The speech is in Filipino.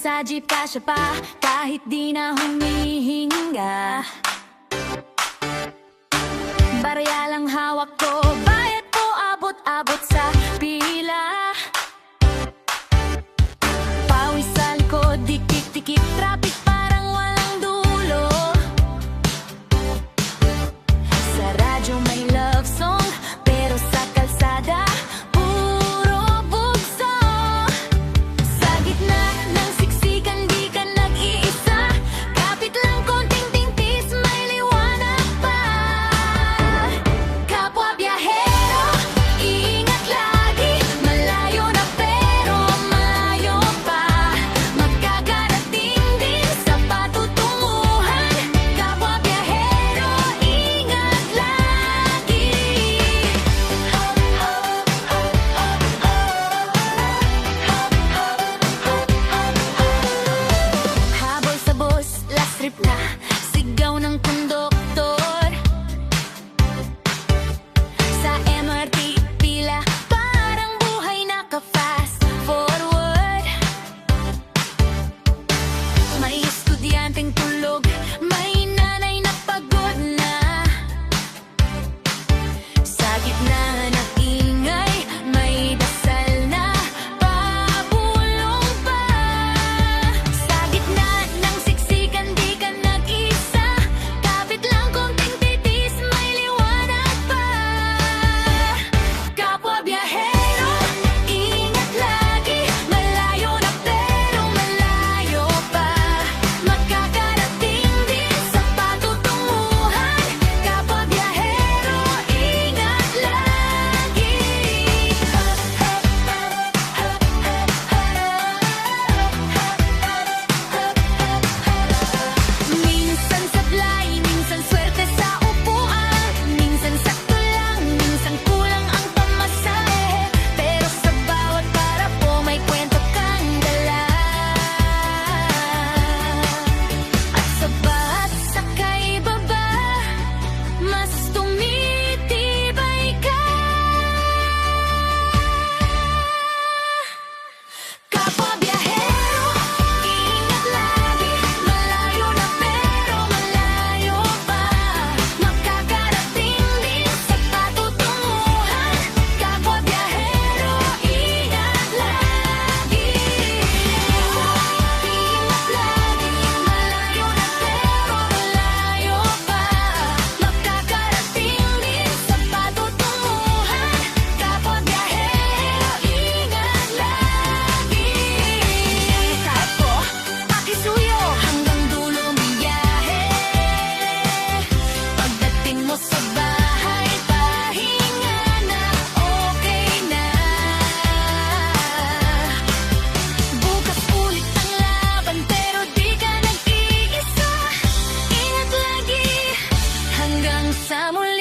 Nasa jeep kasya pa, kahit di na humihinga. Barya lang hawak ko, bayad po abot-abot sa pila. Pawis sa likod, dikit-dikit, traffic parang walang dulo. Sa radyo may love song, pero sa kalsada puro bugso. Sa gitna ng siksikan, di ka nag-iisa. Kapit lang konting tingtis, may liwanag pa. Kapwa biyahero, ingat lagi. Malayo na pero malayo pa. Magkakarating din sa patutunguhan. Kapwa biyahero, ingat lagi. Habol sa bus, last trip na. Sigaw ng konduktor. Sa MRT, pila parang buhay naka-fast forward. May estudyanteng tulog, may nanay na pagod na. Sa gitna ng ingay, may dasal na pabulong pa. Sa gitna ng siksikan, di ka nag-isa. Kapit lang konting titis, may liwanag pa. Kapwa biyahero, ingat lagi. Malayo na pero malayo pa. Magkakarating din sa patutunguhan. Kapwa biyahero, ingat lagi. Minsan sablay, minsan swerte sa upuan. Minsan sakto lang, minsan kulang ang pamasahe. Pero sa bawat para po may kwento kang dala. At sa bawat sakay baba, mas tumitibay ka. Kapwa biyahero, ingat lagi. Malayo na pero malayo pa. Magkakarating din sa patutunguhan. Kapwa biyahero, ingat lagi. Ingat lagi. Malayo na pero malayo pa. Magkakarating din sa patutunguhan. Kapwa biyahero, ingat lagi. Kapo, pakisuyo hanggang dulo biyahe. Pagdating mo sa bahay, pahinga na, okay na. Bukas ulit ang laban pero di ka nag-iisa. Ingat lagi hanggang sa muli.